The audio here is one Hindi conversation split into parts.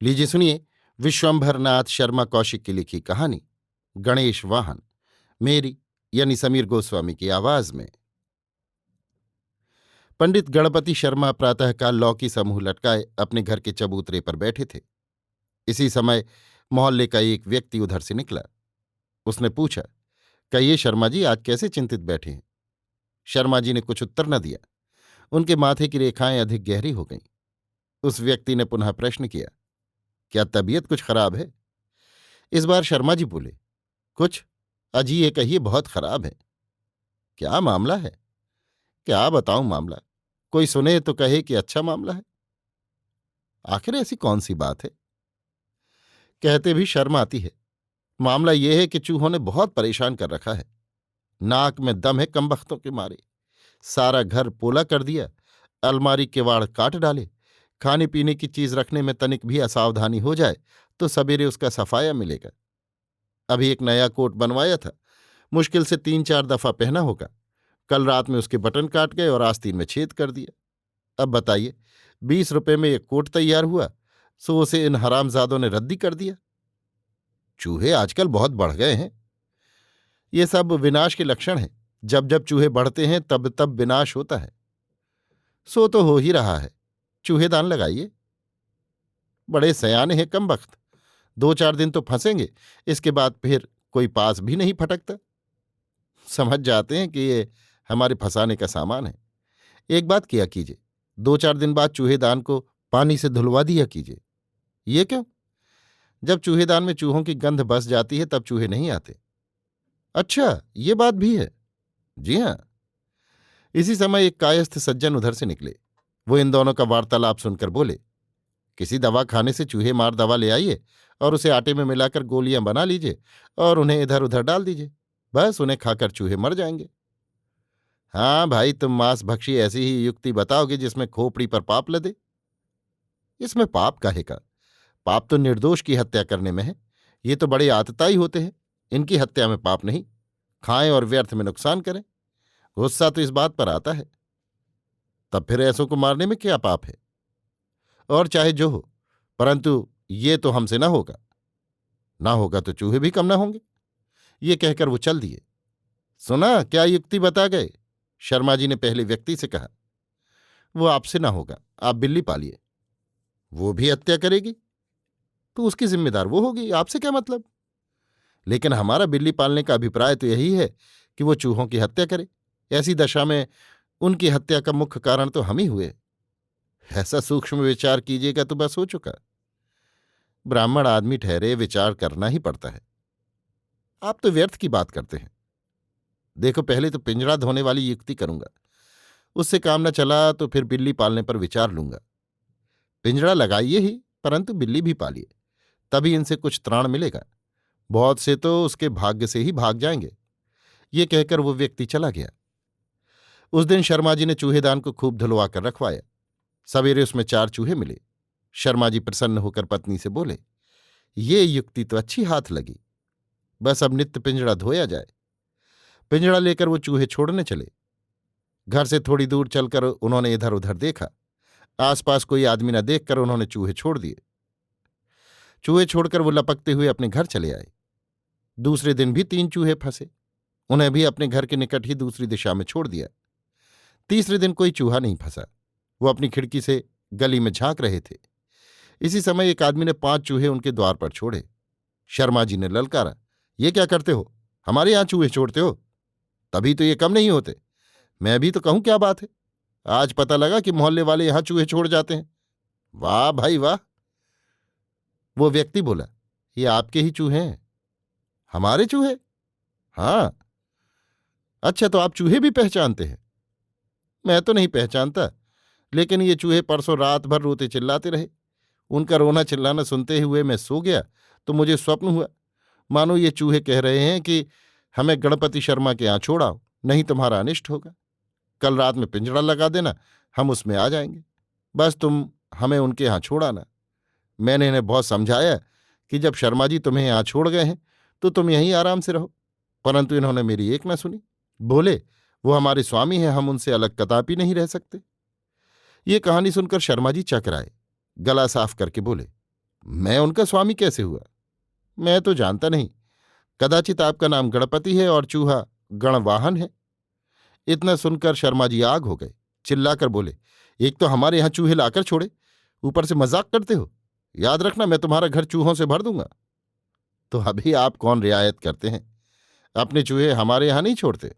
लीजिए सुनिए विश्वंभरनाथ शर्मा कौशिक की लिखी कहानी गणेश वाहन, मेरी यानी समीर गोस्वामी की आवाज में। पंडित गणपति शर्मा प्रातःकाल लौकी समूह लटकाए अपने घर के चबूतरे पर बैठे थे। इसी समय मोहल्ले का एक व्यक्ति उधर से निकला। उसने पूछा, कहिए शर्मा जी, आज कैसे चिंतित बैठे हैं? शर्मा जी ने कुछ उत्तर न दिया। उनके माथे की रेखाएं अधिक गहरी हो गईं। उस व्यक्ति ने पुनः प्रश्न किया, क्या तबीयत कुछ खराब है? इस बार शर्मा जी बोले, कुछ अजी ये कहिए बहुत खराब है। क्या मामला है? क्या बताऊं मामला, कोई सुने तो कहे कि अच्छा मामला है। आखिर ऐसी कौन सी बात है? कहते भी शर्म आती है। मामला यह है कि चूहों ने बहुत परेशान कर रखा है। नाक में दम है कमबख्तों के मारे। सारा घर पोला कर दिया, अलमारी किवाड़ काट डाले। खाने पीने की चीज रखने में तनिक भी असावधानी हो जाए तो सवेरे उसका सफाया मिलेगा। अभी एक नया कोट बनवाया था, मुश्किल से 3-4 दफा पहना होगा। कल रात में उसके बटन काट गए और आस्तीन में छेद कर दिया। अब बताइए, 20 रुपए में एक कोट तैयार हुआ, सो उसे इन हरामजादों ने रद्दी कर दिया। चूहे आजकल बहुत बढ़ गए हैं। ये सब विनाश के लक्षण हैं। जब जब चूहे बढ़ते हैं तब तब विनाश होता है। सो तो हो ही रहा है। चूहेदान लगाइए। बड़े सयाने हैं कमबख्त। 2-4 दिन तो फंसेंगे, इसके बाद फिर कोई पास भी नहीं फटकता। समझ जाते हैं कि ये हमारे फंसाने का सामान है। एक बात किया कीजिए, 2-4 दिन बाद चूहेदान को पानी से धुलवा दिया कीजिए। ये क्यों? जब चूहेदान में चूहों की गंध बस जाती है तब चूहे नहीं आते। अच्छा, ये बात भी है। जी हाँ। इसी समय एक कायस्थ सज्जन उधर से निकले। वो इन दोनों का वार्तालाप सुनकर बोले, किसी दवा खाने से चूहे मार दवा ले आइए और उसे आटे में मिलाकर गोलियां बना लीजिए और उन्हें इधर उधर डाल दीजिए। बस उन्हें खाकर चूहे मर जाएंगे। हाँ भाई, तुम मांस भक्षी ऐसी ही युक्ति बताओगे जिसमें खोपड़ी पर पाप लदे। इसमें पाप काहे का? पाप तो निर्दोष की हत्या करने में है। ये तो बड़े आतताई होते हैं। इनकी हत्या में पाप नहीं। खाएं और व्यर्थ में नुकसान करें। गुस्सा तो इस बात पर आता है। तब फिर ऐसों को मारने में क्या पाप है? और चाहे जो हो, परंतु ये तो हमसे ना होगा। ना होगा तो चूहे भी कम ना होंगे। ये कहकर वो चल दिए। सुना क्या युक्ति बता गए? शर्मा जी ने पहले व्यक्ति से कहा। वो आपसे ना होगा, आप बिल्ली पालिए। वो भी हत्या करेगी तो उसकी जिम्मेदार वो होगी, आपसे क्या मतलब? लेकिन हमारा बिल्ली पालने का अभिप्राय तो यही है कि वो चूहों की हत्या करे। ऐसी दशा में उनकी हत्या का मुख्य कारण तो हम ही हुए। ऐसा सूक्ष्म विचार कीजिएगा तो बस हो चुका। ब्राह्मण आदमी ठहरे, विचार करना ही पड़ता है। आप तो व्यर्थ की बात करते हैं। देखो, पहले तो पिंजड़ा धोने वाली युक्ति करूंगा। उससे काम न चला तो फिर बिल्ली पालने पर विचार लूंगा। पिंजड़ा लगाइए ही, परंतु बिल्ली भी पालिए, तभी इनसे कुछ त्राण मिलेगा। बहुत से तो उसके भाग्य से ही भाग जाएंगे। ये कहकर वो व्यक्ति चला गया। उस दिन शर्मा जी ने चूहेदान को खूब धुलवा कर रखवाया। सवेरे उसमें 4 चूहे मिले। शर्मा जी प्रसन्न होकर पत्नी से बोले, ये युक्ति तो अच्छी हाथ लगी। बस अब नित्य पिंजड़ा धोया जाए। पिंजड़ा लेकर वो चूहे छोड़ने चले। घर से थोड़ी दूर चलकर उन्होंने इधर उधर देखा। आसपास कोई आदमी न देखकर उन्होंने चूहे छोड़ दिए। चूहे छोड़कर वो लपकते हुए अपने घर चले आए। दूसरे दिन भी 3 चूहे फंसे। उन्हें भी अपने घर के निकट ही दूसरी दिशा में छोड़ दिया। तीसरे दिन कोई चूहा नहीं फंसा। वो अपनी खिड़की से गली में झांक रहे थे। इसी समय एक आदमी ने 5 चूहे उनके द्वार पर छोड़े। शर्मा जी ने ललकारा, ये क्या करते हो? हमारे यहां चूहे छोड़ते हो? तभी तो ये कम नहीं होते। मैं भी तो कहूं क्या बात है। आज पता लगा कि मोहल्ले वाले यहां चूहे छोड़ जाते हैं। वाह भाई वाह। वो व्यक्ति बोला, ये आपके ही चूहे हैं? हमारे चूहे? हाँ। अच्छा, तो आप चूहे भी पहचानते हैं? मैं तो नहीं पहचानता, लेकिन ये चूहे परसों रात भर रोते चिल्लाते रहे। उनका रोना चिल्लाना सुनते हुए मैं सो गया तो मुझे स्वप्न हुआ, मानो ये चूहे कह रहे हैं कि हमें गणपति शर्मा के यहां छोड़ाओ, नहीं तुम्हारा अनिष्ट होगा। कल रात में पिंजड़ा लगा देना, हम उसमें आ जाएंगे। बस तुम हमें उनके यहां छोड़ाना। मैंने इन्हें बहुत समझाया कि जब शर्मा जी तुम्हें यहां छोड़ गए हैं तो तुम यहीं आराम से रहो, परंतु इन्होंने मेरी एक न सुनी। बोले, वो हमारे स्वामी हैं, हम उनसे अलग कदापि नहीं रह सकते। ये कहानी सुनकर शर्मा जी चकराए। गला साफ करके बोले, मैं उनका स्वामी कैसे हुआ? मैं तो जानता नहीं। कदाचित आपका नाम गणपति है और चूहा गणवाहन है। इतना सुनकर शर्मा जी आग हो गए, चिल्लाकर बोले, एक तो हमारे यहां चूहे लाकर छोड़े, ऊपर से मजाक करते हो। याद रखना, मैं तुम्हारा घर चूहों से भर दूंगा। तो अभी आप कौन रियायत करते हैं? अपने चूहे हमारे यहां नहीं छोड़ते।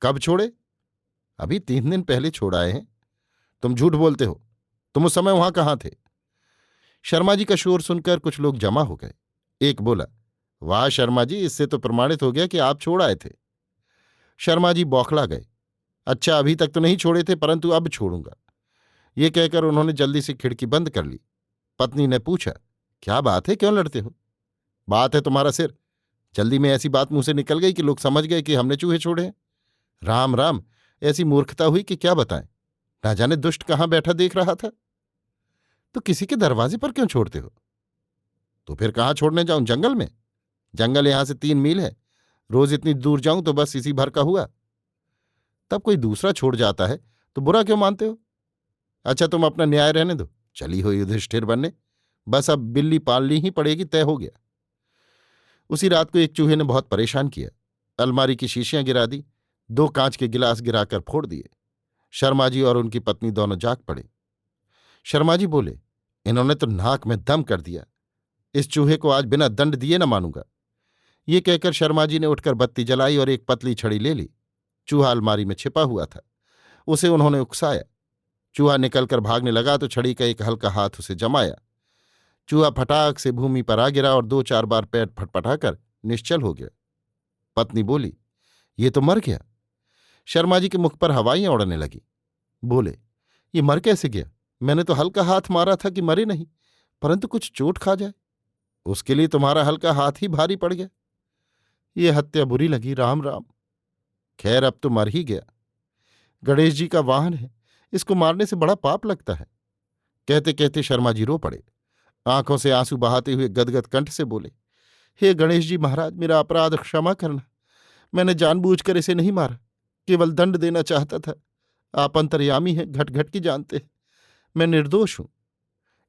कब छोड़े? अभी 3 दिन पहले छोड़ आए हैं। तुम झूठ बोलते हो। तुम उस समय वहां कहां थे? शर्मा जी का शोर सुनकर कुछ लोग जमा हो गए। एक बोला, वाह शर्मा जी, इससे तो प्रमाणित हो गया कि आप छोड़ आए थे। शर्मा जी बौखला गए। अच्छा, अभी तक तो नहीं छोड़े थे, परंतु अब छोड़ूंगा। ये कहकर उन्होंने जल्दी से खिड़की बंद कर ली। पत्नी ने पूछा, क्या बात है, क्यों लड़ते हो? बात है तुम्हारा सिर। जल्दी में ऐसी बात मुंह से निकल गई कि लोग समझ गए कि हमने चूहे छोड़े हैं। राम राम, ऐसी मूर्खता हुई कि क्या बताएं। ना जाने दुष्ट कहाँ बैठा देख रहा था। तो किसी के दरवाजे पर क्यों छोड़ते हो? तो फिर कहाँ छोड़ने जाऊं? जंगल में? जंगल यहां से 3 मील है। रोज इतनी दूर जाऊं तो बस इसी भर का हुआ। तब कोई दूसरा छोड़ जाता है तो बुरा क्यों मानते हो? अच्छा, तुम अपना न्याय रहने दो। चली हो युधिष्ठिर बनने। बस अब बिल्ली पालनी ही पड़ेगी, तय हो गया। उसी रात को एक चूहे ने बहुत परेशान किया। अलमारी की शीशियां गिरा दी, 2 कांच के गिलास गिराकर फोड़ दिए। शर्मा जी और उनकी पत्नी दोनों जाग पड़े। शर्मा जी बोले, इन्होंने तो नाक में दम कर दिया। इस चूहे को आज बिना दंड दिए न मानूंगा। ये कहकर शर्मा जी ने उठकर बत्ती जलाई और एक पतली छड़ी ले ली। चूहा अलमारी में छिपा हुआ था। उसे उन्होंने उकसाया। चूहा निकलकर भागने लगा तो छड़ी का एक हल्का हाथ उसे जमाया। चूहा फटाक से भूमि पर आ गिरा और 2-4 बार पैर फटफटाकर निश्चल हो गया। पत्नी बोली, ये तो मर गया। शर्मा जी के मुख पर हवाइयां उड़ने लगी। बोले, ये मर कैसे गया? मैंने तो हल्का हाथ मारा था कि मरे नहीं, परंतु कुछ चोट खा जाए। उसके लिए तुम्हारा हल्का हाथ ही भारी पड़ गया। ये हत्या बुरी लगी, राम राम। खैर, अब तो मर ही गया। गणेश जी का वाहन है, इसको मारने से बड़ा पाप लगता है। कहते कहते शर्मा जी रो पड़े। आंखों से आंसू बहाते हुए गदगद कंठ से बोले, हे गणेश जी महाराज, मेरा अपराध क्षमा करना। मैंने जानबूझकर इसे नहीं मारा, केवल दंड देना चाहता था। आप अंतर्यामी हैं, घट घट की जानते हैं। मैं निर्दोष हूं।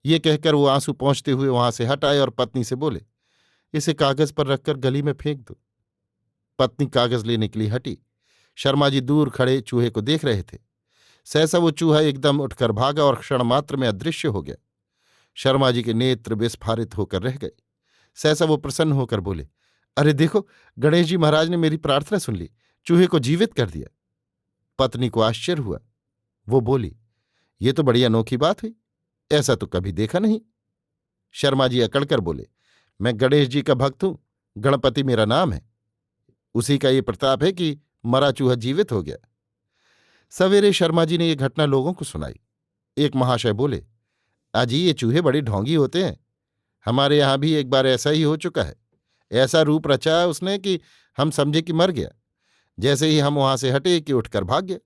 ये कहकर वो आंसू पहुंचते हुए वहां से हट आए और पत्नी से बोले, इसे कागज पर रखकर गली में फेंक दो। पत्नी कागज लेने के लिए हटी। शर्मा जी दूर खड़े चूहे को देख रहे थे। सहसा वो चूहा एकदम उठकर भागा और क्षण मात्र में अदृश्य हो गया। शर्मा जी के नेत्र विस्फारित होकर रह गए। सहसा वो प्रसन्न होकर बोले, अरे देखो, गणेश जी महाराज ने मेरी प्रार्थना सुन ली, चूहे को जीवित कर दिया। पत्नी को आश्चर्य हुआ। वो बोली, ये तो बड़ी अनोखी बात हुई, ऐसा तो कभी देखा नहीं। शर्मा जी अकड़कर बोले, मैं गणेश जी का भक्त हूं, गणपति मेरा नाम है। उसी का ये प्रताप है कि मरा चूहा जीवित हो गया। सवेरे शर्मा जी ने यह घटना लोगों को सुनाई। एक महाशय बोले, अजी ये चूहे बड़े ढोंगी होते हैं। हमारे यहां भी एक बार ऐसा ही हो चुका है। ऐसा रूप रचा उसने कि हम समझे कि मर गया। जैसे ही हम वहां से हटे कि उठकर भाग गया।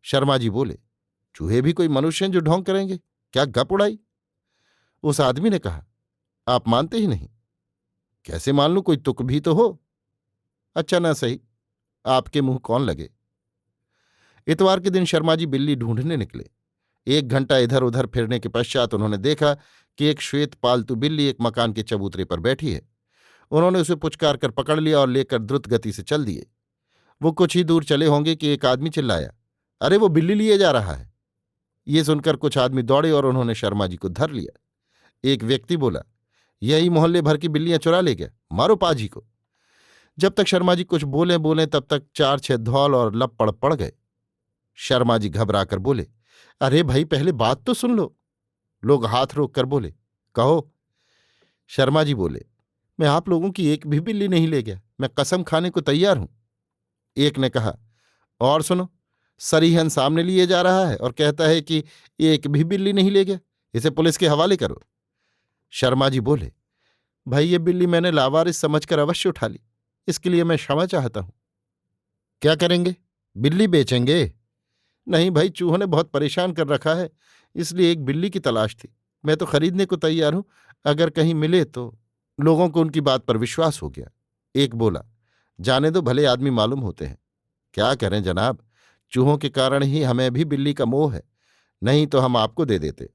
शर्मा जी बोले, चूहे भी कोई मनुष्य हैं जो ढोंग करेंगे? क्या गप उड़ाई? उस आदमी ने कहा, आप मानते ही नहीं। कैसे मान लूं, कोई तुक भी तो हो। अच्छा ना सही, आपके मुंह कौन लगे। इतवार के दिन शर्मा जी बिल्ली ढूंढने निकले। 1 घंटा इधर उधर फिरने के पश्चात उन्होंने देखा कि एक श्वेत पालतू बिल्ली एक मकान के चबूतरे पर बैठी है। उन्होंने उसे पुचकार कर पकड़ लिया और लेकर द्रुत गति से चल दिए। वो कुछ ही दूर चले होंगे कि एक आदमी चिल्लाया, अरे वो बिल्ली लिए जा रहा है। ये सुनकर कुछ आदमी दौड़े और उन्होंने शर्मा जी को धर लिया। एक व्यक्ति बोला, यही मोहल्ले भर की बिल्लियां चुरा ले गया, मारो पाजी को। जब तक शर्मा जी कुछ बोले बोले तब तक 4-6 धौल और लपड़ पड़ गए। शर्मा जी घबराकर बोले, अरे भाई, पहले बात तो सुन लो। लोग हाथ रोक कर बोले, कहो। शर्मा जी बोले, मैं आप लोगों की एक भी बिल्ली नहीं ले गया, मैं कसम खाने को तैयार हूं। एक ने कहा, और सुनो, सरीहन सामने लिए जा रहा है और कहता है कि एक भी बिल्ली नहीं ले गया, इसे पुलिस के हवाले करो। शर्मा जी बोले, भाई ये बिल्ली मैंने लावारिस समझकर अवश्य उठा ली, इसके लिए मैं क्षमा चाहता हूं। क्या करेंगे? बिल्ली बेचेंगे? नहीं भाई, चूहों ने बहुत परेशान कर रखा है, इसलिए एक बिल्ली की तलाश थी। मैं तो खरीदने को तैयार हूं, अगर कहीं मिले तो। लोगों को उनकी बात पर विश्वास हो गया। एक बोला, जाने दो, भले आदमी मालूम होते हैं। क्या करें जनाब, चूहों के कारण ही हमें भी बिल्ली का मोह है, नहीं तो हम आपको दे देते।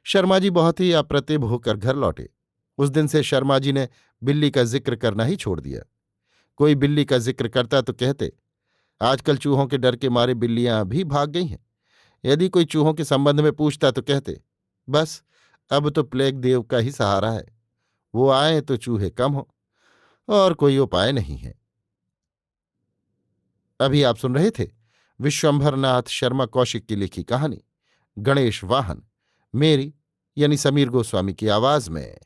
शर्मा जी बहुत ही अप्रतिभ होकर घर लौटे। उस दिन से शर्मा जी ने बिल्ली का जिक्र करना ही छोड़ दिया। कोई बिल्ली का जिक्र करता तो कहते, आजकल चूहों के डर के मारे बिल्लियां भी भाग गई हैं। यदि कोई चूहों के संबंध में पूछता तो कहते, बस अब तो प्लेग देव का ही सहारा है, वो आए तो चूहे कम हो, और कोई उपाय नहीं है। अभी आप सुन रहे थे विश्वंभरनाथ शर्मा कौशिक की लिखी कहानी गणेश वाहन, मेरी यानी समीर गोस्वामी की आवाज में।